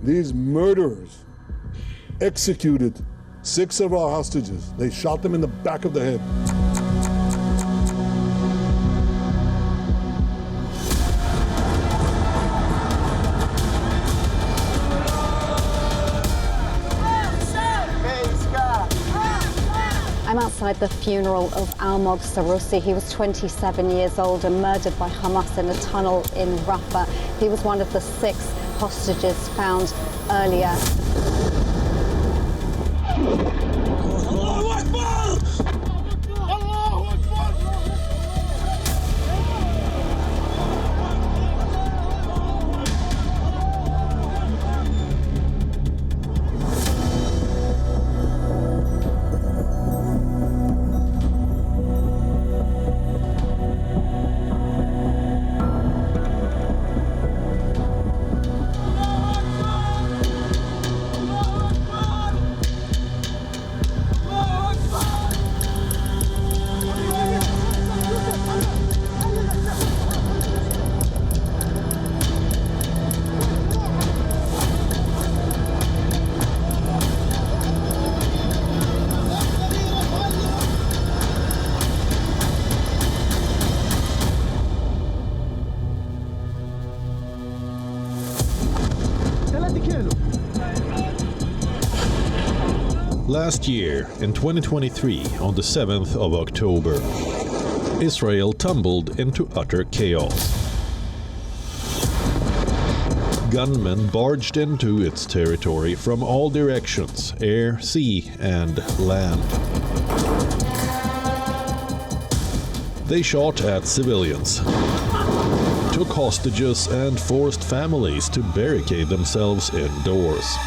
These murderers executed 6 of our hostages. They shot them in the back of the head. I'm outside the funeral of Almog Sarusi. He was 27 years old and murdered by Hamas in a tunnel in Rafah. He was one of the 6 hostages found earlier. Last year, in 2023, on the 7th of October, Israel tumbled into utter chaos. Gunmen barged into its territory from all directions, air, sea, and land. They shot at civilians, took hostages, and forced families to barricade themselves indoors.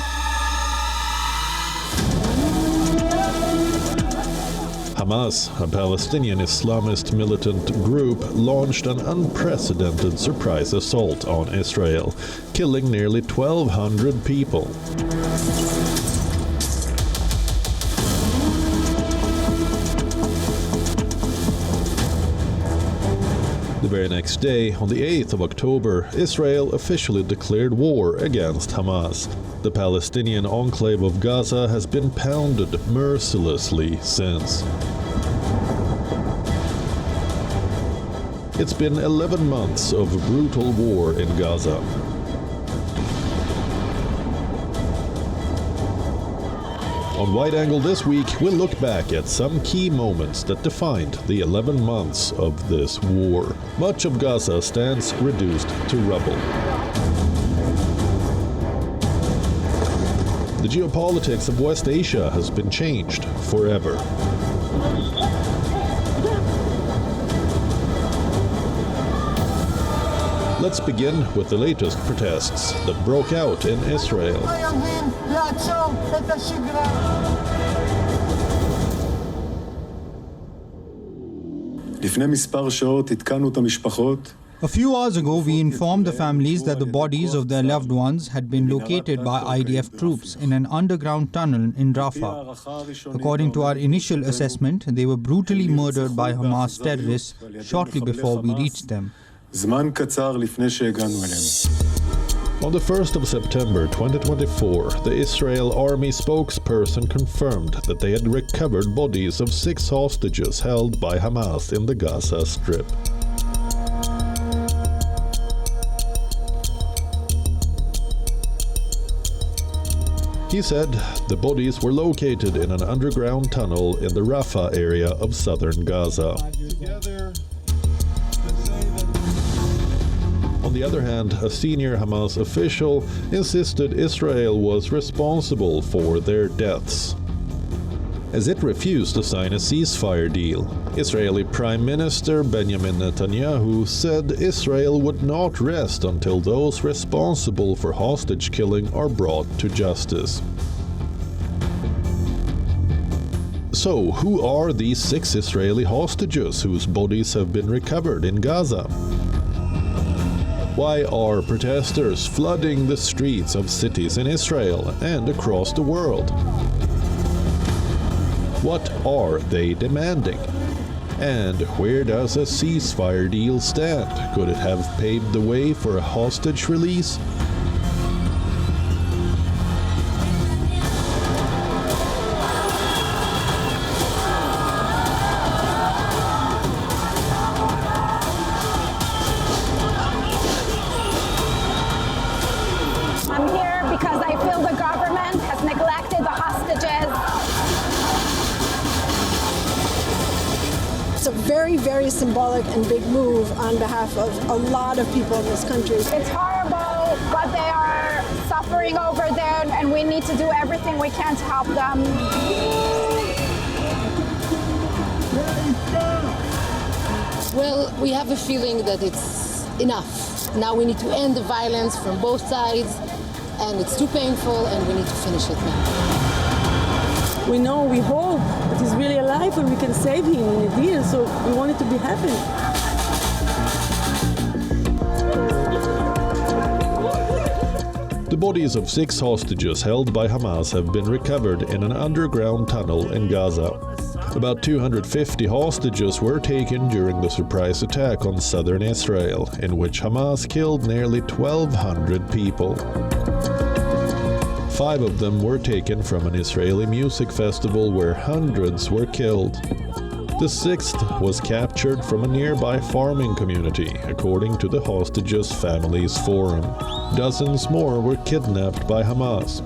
Hamas, a Palestinian Islamist militant group, launched an unprecedented surprise assault on Israel, killing nearly 1,200 people. The very next day, on the 8th of October, Israel officially declared war against Hamas. The Palestinian enclave of Gaza has been pounded mercilessly since. It's been 11 months of brutal war in Gaza. On Wideangle this week, we'll look back at some key moments that defined the 11 months of this war. Much of Gaza stands reduced to rubble. The geopolitics of West Asia has been changed forever. Let's begin with the latest protests that broke out in Israel. A few hours ago, we informed the families that the bodies of their loved ones had been located by IDF troops in an underground tunnel in Rafah. According to our initial assessment, they were brutally murdered by Hamas terrorists shortly before we reached them. On the 1st of September 2024, the Israel Army spokesperson confirmed that they had recovered bodies of 6 hostages held by Hamas in the Gaza Strip. He said the bodies were located in an underground tunnel in the Rafah area of southern Gaza. On the other hand, a senior Hamas official insisted Israel was responsible for their deaths, as it refused to sign a ceasefire deal. Israeli Prime Minister Benjamin Netanyahu said Israel would not rest until those responsible for hostage killing are brought to justice. So, who are these 6 Israeli hostages whose bodies have been recovered in Gaza? Why are protesters flooding the streets of cities in Israel and across the world? What are they demanding? And where does a ceasefire deal stand? Could it have paved the way for a hostage release? I'm here because I feel the government has neglected the hostages. It's a very, very symbolic and big move on behalf of a lot of people in this country. It's horrible, but they are suffering over there, and we need to do everything we can to help them. Well, we have a feeling that it's enough. Now we need to end the violence from both sides, and it's too painful, and we need to finish it now. We know, we hope that he's really alive and we can save him in a deal, so we want it to be happening. The bodies of 6 hostages held by Hamas have been recovered in an underground tunnel in Gaza. About 250 hostages were taken during the surprise attack on southern Israel, in which Hamas killed nearly 1,200 people. 5 of them were taken from an Israeli music festival where hundreds were killed. The 6th was captured from a nearby farming community, according to the hostages' families forum. Dozens more were kidnapped by Hamas.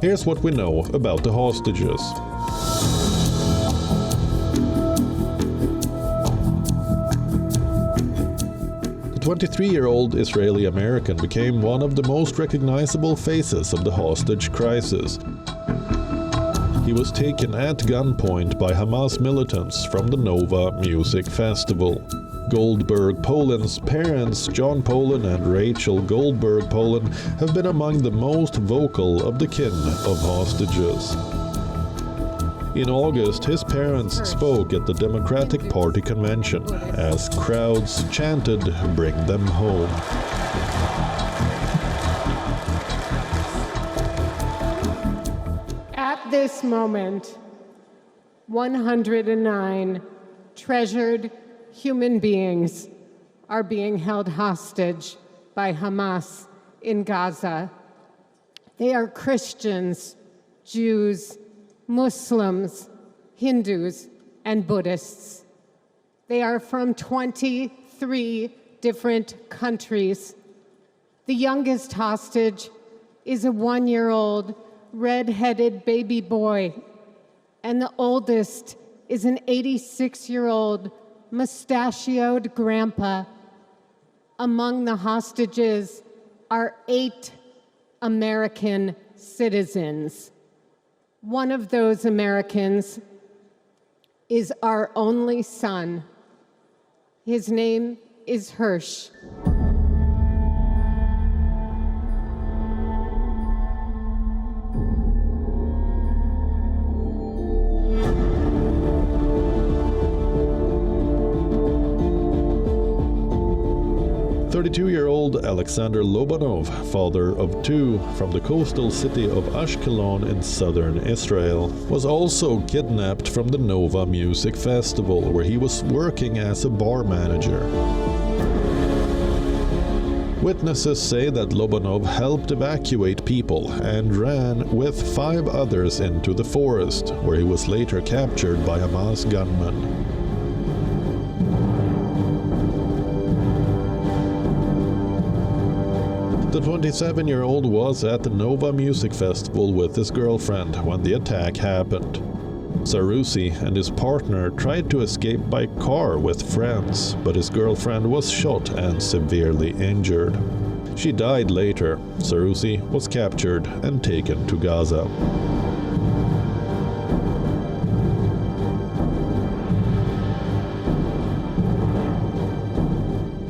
Here's what we know about the hostages. The 23-year-old Israeli-American became one of the most recognizable faces of the hostage crisis. He was taken at gunpoint by Hamas militants from the Nova Music Festival. Goldberg Poland's parents, John Poland and Rachel Goldberg Poland, have been among the most vocal of the kin of hostages. In August, his parents spoke at the Democratic Party convention as crowds chanted, "Bring them home." At this moment, 109 treasured human beings are being held hostage by Hamas in Gaza. They are Christians, Jews, Muslims, Hindus, and Buddhists. They are from 23 different countries. The youngest hostage is a 1-year-old red-headed baby boy, and the oldest is an 86-year-old mustachioed grandpa. Among the hostages are 8 American citizens. One of those Americans is our only son. His name is Hirsch. "32-year-old Alexander Lobanov, father of 2 from the coastal city of Ashkelon in southern Israel, was also kidnapped from the Nova Music Festival, where he was working as a bar manager. Witnesses say that Lobanov helped evacuate people and ran with 5 others into the forest, where he was later captured by Hamas gunmen. The 27-year-old was at the Nova Music Festival with his girlfriend when the attack happened. Sarusi and his partner tried to escape by car with friends, but his girlfriend was shot and severely injured. She died later. Sarusi was captured and taken to Gaza.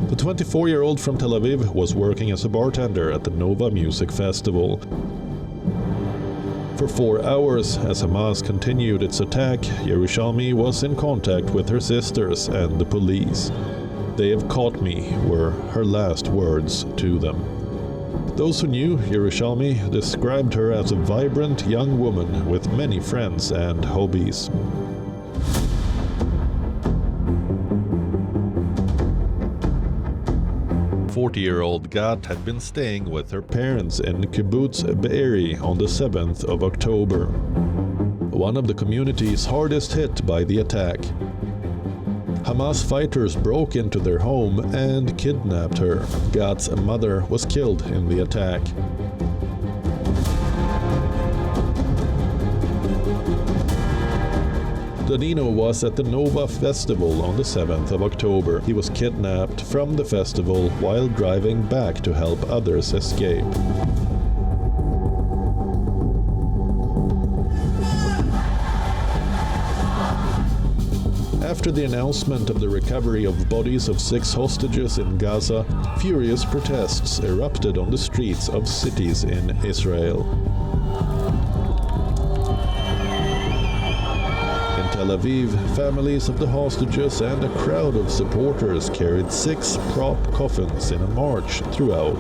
The 24-year-old from Tel Aviv was working as a bartender at the Nova Music Festival. For 4 hours, as Hamas continued its attack, Yerushalmi was in contact with her sisters and the police. "They have caught me," were her last words to them. Those who knew Yerushalmi described her as a vibrant young woman with many friends and hobbies. 40-year-old Gat had been staying with her parents in Kibbutz Be'eri on the 7th of October, one of the communities hardest hit by the attack. Hamas fighters broke into their home and kidnapped her. Gat's mother was killed in the attack. Danilo was at the Nova Festival on the 7th of October. He was kidnapped from the festival while driving back to help others escape. After the announcement of the recovery of bodies of 6 hostages in Gaza, furious protests erupted on the streets of cities in Israel. In Tel Aviv, families of the hostages and a crowd of supporters carried 6 prop coffins in a march throughout.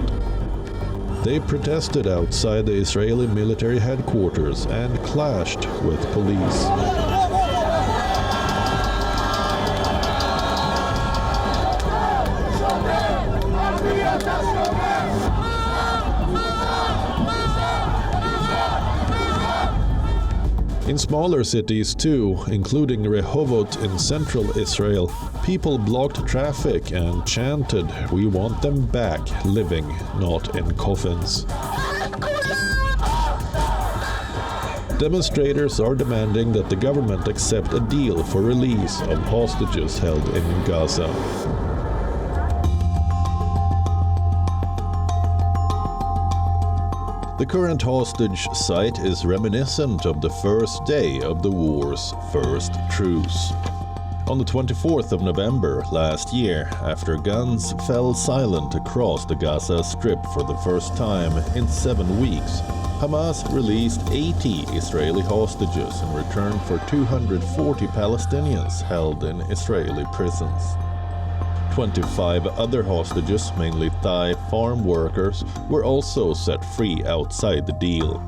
They protested outside the Israeli military headquarters and clashed with police. In smaller cities too, including Rehovot in central Israel, people blocked traffic and chanted, "We want them back, living, not in coffins." Demonstrators are demanding that the government accept a deal for release of hostages held in Gaza. The current hostage site is reminiscent of the first day of the war's first truce. On the 24th of November last year, after guns fell silent across the Gaza Strip for the first time in 7 weeks, Hamas released 80 Israeli hostages in return for 240 Palestinians held in Israeli prisons. 25 other hostages, mainly Thai farm workers, were also set free outside the deal.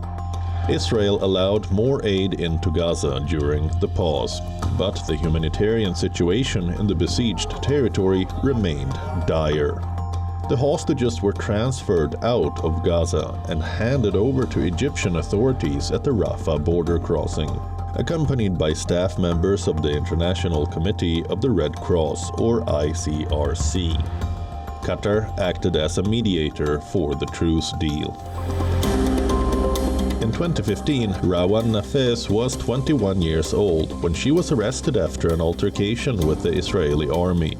Israel allowed more aid into Gaza during the pause, but the humanitarian situation in the besieged territory remained dire. The hostages were transferred out of Gaza and handed over to Egyptian authorities at the Rafah border crossing, accompanied by staff members of the International Committee of the Red Cross, or ICRC. Qatar acted as a mediator for the truce deal. In 2015, Rawan Nafez was 21 years old when she was arrested after an altercation with the Israeli army.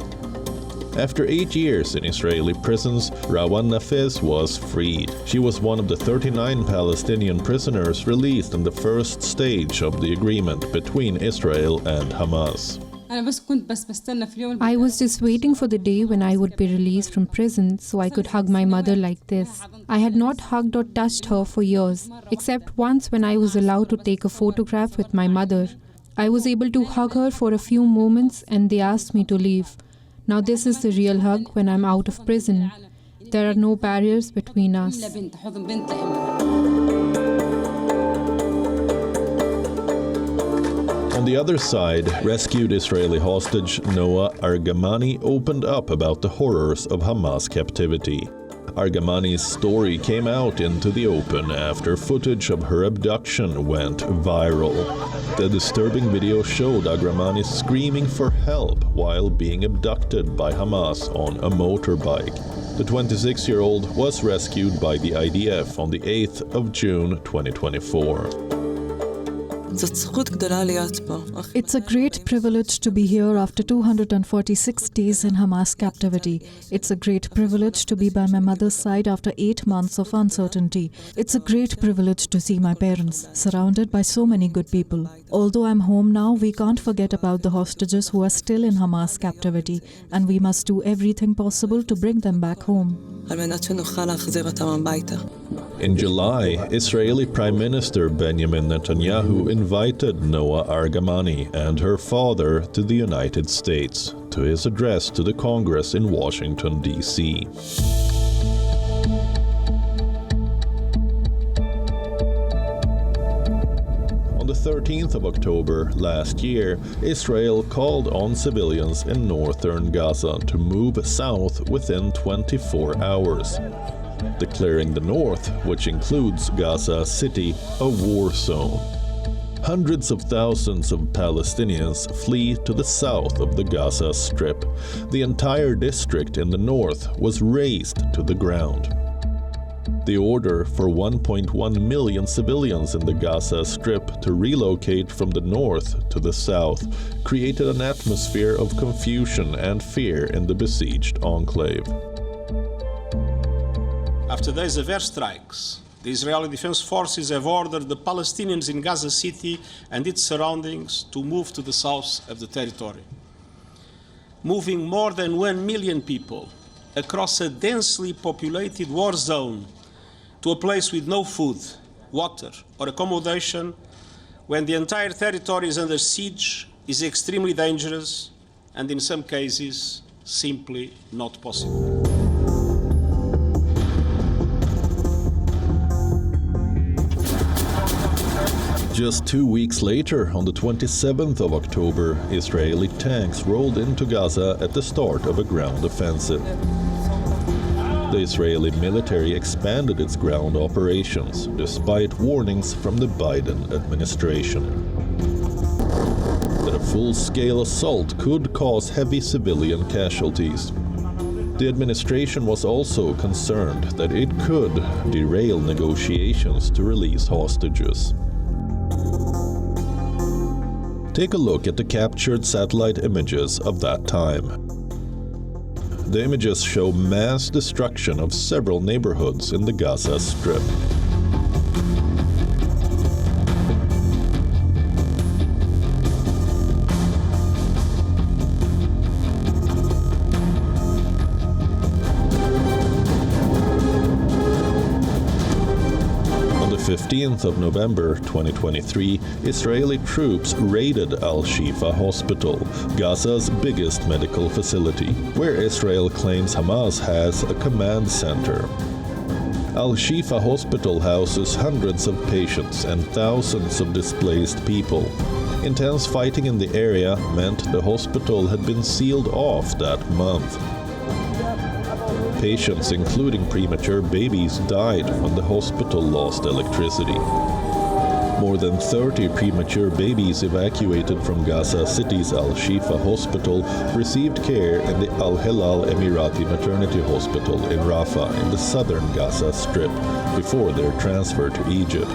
After 8 years in Israeli prisons, Rawan Nafez was freed. She was one of the 39 Palestinian prisoners released in the first stage of the agreement between Israel and Hamas. I was just waiting for the day when I would be released from prison so I could hug my mother like this. I had not hugged or touched her for years, except once when I was allowed to take a photograph with my mother. I was able to hug her for a few moments and they asked me to leave. Now this is the real hug when I'm out of prison. There are no barriers between us. On the other side, rescued Israeli hostage Noah Argamani opened up about the horrors of Hamas captivity. Argamani's story came out into the open after footage of her abduction went viral. The disturbing video showed Argamani screaming for help while being abducted by Hamas on a motorbike. The 26-year-old was rescued by the IDF on the 8th of June 2024. It's a great privilege to be here after 246 days in Hamas captivity. It's a great privilege to be by my mother's side after 8 months of uncertainty. It's a great privilege to see my parents, surrounded by so many good people. Although I'm home now, we can't forget about the hostages who are still in Hamas captivity, and we must do everything possible to bring them back home. In July, Israeli Prime Minister Benjamin Netanyahu invited Noah Argamani and her father to the United States to his address to the Congress in Washington, D.C. On the 13th of October last year, Israel called on civilians in northern Gaza to move south within 24 hours, declaring the north, which includes Gaza City, a war zone. Hundreds of thousands of Palestinians flee to the south of the Gaza Strip. The entire district in the north was razed to the ground. The order for 1.1 million civilians in the Gaza Strip to relocate from the north to the south created an atmosphere of confusion and fear in the besieged enclave. After days of airstrikes, the Israeli Defense Forces have ordered the Palestinians in Gaza City and its surroundings to move to the south of the territory, moving more than 1 million people across a densely populated war zone to a place with no food, water, or accommodation, when the entire territory is under siege, is extremely dangerous and in some cases simply not possible. Just 2 weeks later, on the 27th of October, Israeli tanks rolled into Gaza at the start of a ground offensive. The Israeli military expanded its ground operations, despite warnings from the Biden administration that a full-scale assault could cause heavy civilian casualties. The administration was also concerned that it could derail negotiations to release hostages. Take a look at the captured satellite images of that time. The images show mass destruction of several neighborhoods in the Gaza Strip. On the 15th of November 2023, Israeli troops raided Al-Shifa Hospital, Gaza's biggest medical facility, where Israel claims Hamas has a command center. Al-Shifa Hospital houses hundreds of patients and thousands of displaced people. Intense fighting in the area meant the hospital had been sealed off that month. Patients, including premature babies, died when the hospital lost electricity. More than 30 premature babies evacuated from Gaza City's Al-Shifa Hospital received care in the Al-Hilal Emirati Maternity Hospital in Rafah in the southern Gaza Strip before their transfer to Egypt.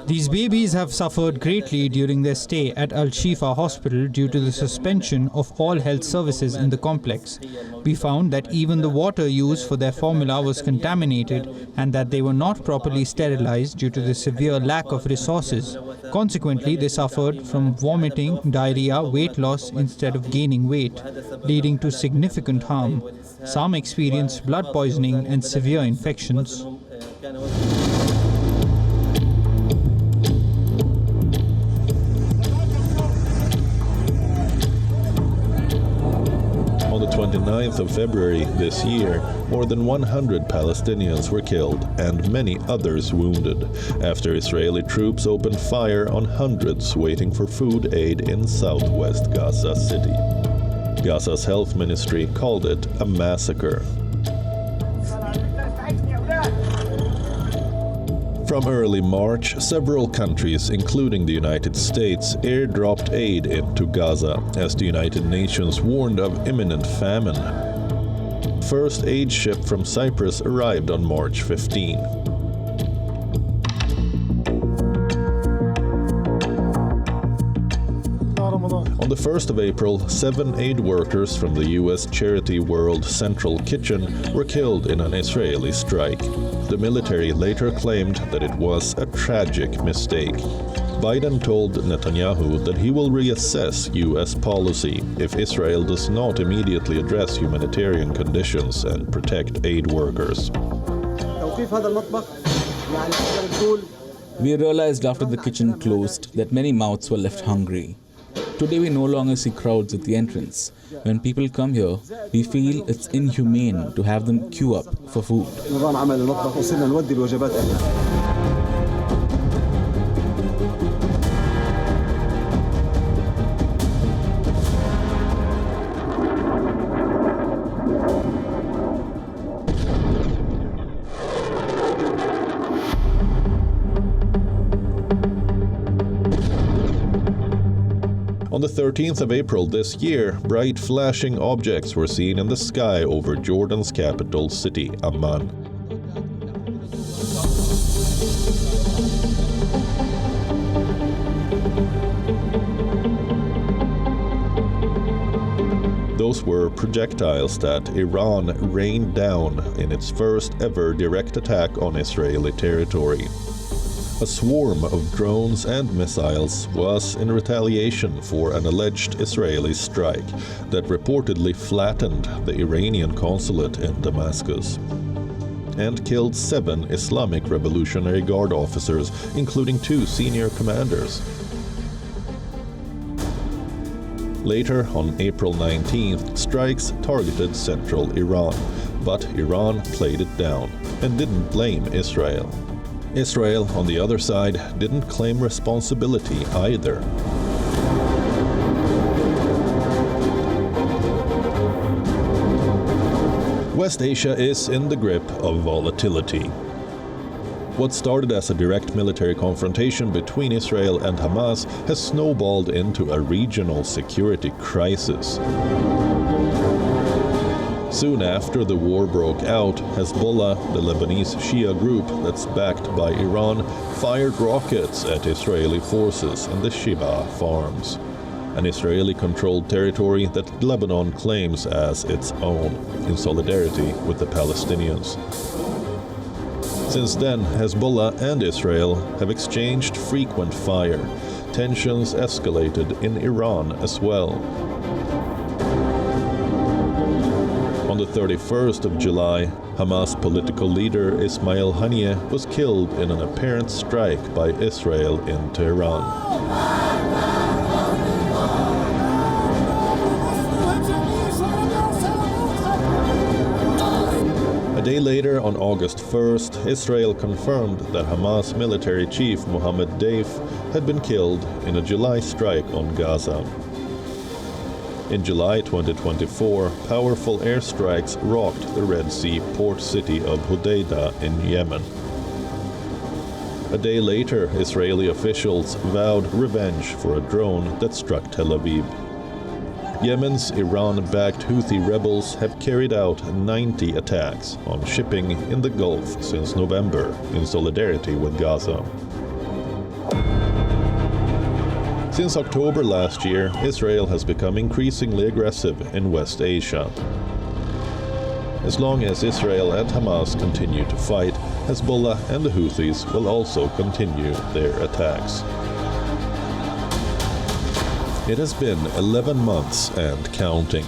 These babies have suffered greatly during their stay at Al-Shifa Hospital due to the suspension of all health services in the complex. We found that even the water used for their formula was contaminated and that they were not properly sterilized due to the severe lack of resources. Consequently, they suffered from vomiting, diarrhea, weight loss instead of gaining weight, leading to significant harm. Some experienced blood poisoning and severe infections. On the 29th of February this year, more than 100 Palestinians were killed and many others wounded after Israeli troops opened fire on hundreds waiting for food aid in southwest Gaza City. Gaza's health ministry called it a massacre. From early March, several countries, including the United States, airdropped aid into Gaza as the United Nations warned of imminent famine. First aid ship from Cyprus arrived on March 15. On the 1st of April, 7 aid workers from the U.S. charity World Central Kitchen were killed in an Israeli strike. The military later claimed that it was a tragic mistake. Biden told Netanyahu that he will reassess U.S. policy if Israel does not immediately address humanitarian conditions and protect aid workers. We realized after the kitchen closed that many mouths were left hungry. Today we no longer see crowds at the entrance. When people come here, we feel it's inhumane to have them queue up for food. On the 13th of April this year, bright flashing objects were seen in the sky over Jordan's capital city, Amman. Those were projectiles that Iran rained down in its first ever direct attack on Israeli territory. A swarm of drones and missiles was in retaliation for an alleged Israeli strike that reportedly flattened the Iranian consulate in Damascus and killed 7 Islamic Revolutionary Guard officers, including 2 senior commanders. Later, on April 19th, strikes targeted central Iran, but Iran played it down and didn't blame Israel. Israel, on the other side, didn't claim responsibility either. West Asia is in the grip of volatility. What started as a direct military confrontation between Israel and Hamas has snowballed into a regional security crisis. Soon after the war broke out, Hezbollah, the Lebanese Shia group that's backed by Iran, fired rockets at Israeli forces in the Shiba farms, an Israeli-controlled territory that Lebanon claims as its own, in solidarity with the Palestinians. Since then, Hezbollah and Israel have exchanged frequent fire. Tensions escalated in Iran as well. On the 31st of July, Hamas political leader Ismail Haniyeh was killed in an apparent strike by Israel in Tehran. A day later, on August 1st, Israel confirmed that Hamas military chief Mohammed Deif had been killed in a July strike on Gaza. In July 2024, powerful airstrikes rocked the Red Sea port city of Hodeidah in Yemen. A day later, Israeli officials vowed revenge for a drone that struck Tel Aviv. Yemen's Iran-backed Houthi rebels have carried out 90 attacks on shipping in the Gulf since November in solidarity with Gaza. Since October last year, Israel has become increasingly aggressive in West Asia. As long as Israel and Hamas continue to fight, Hezbollah and the Houthis will also continue their attacks. It has been 11 months and counting.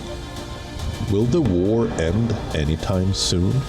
Will the war end anytime soon?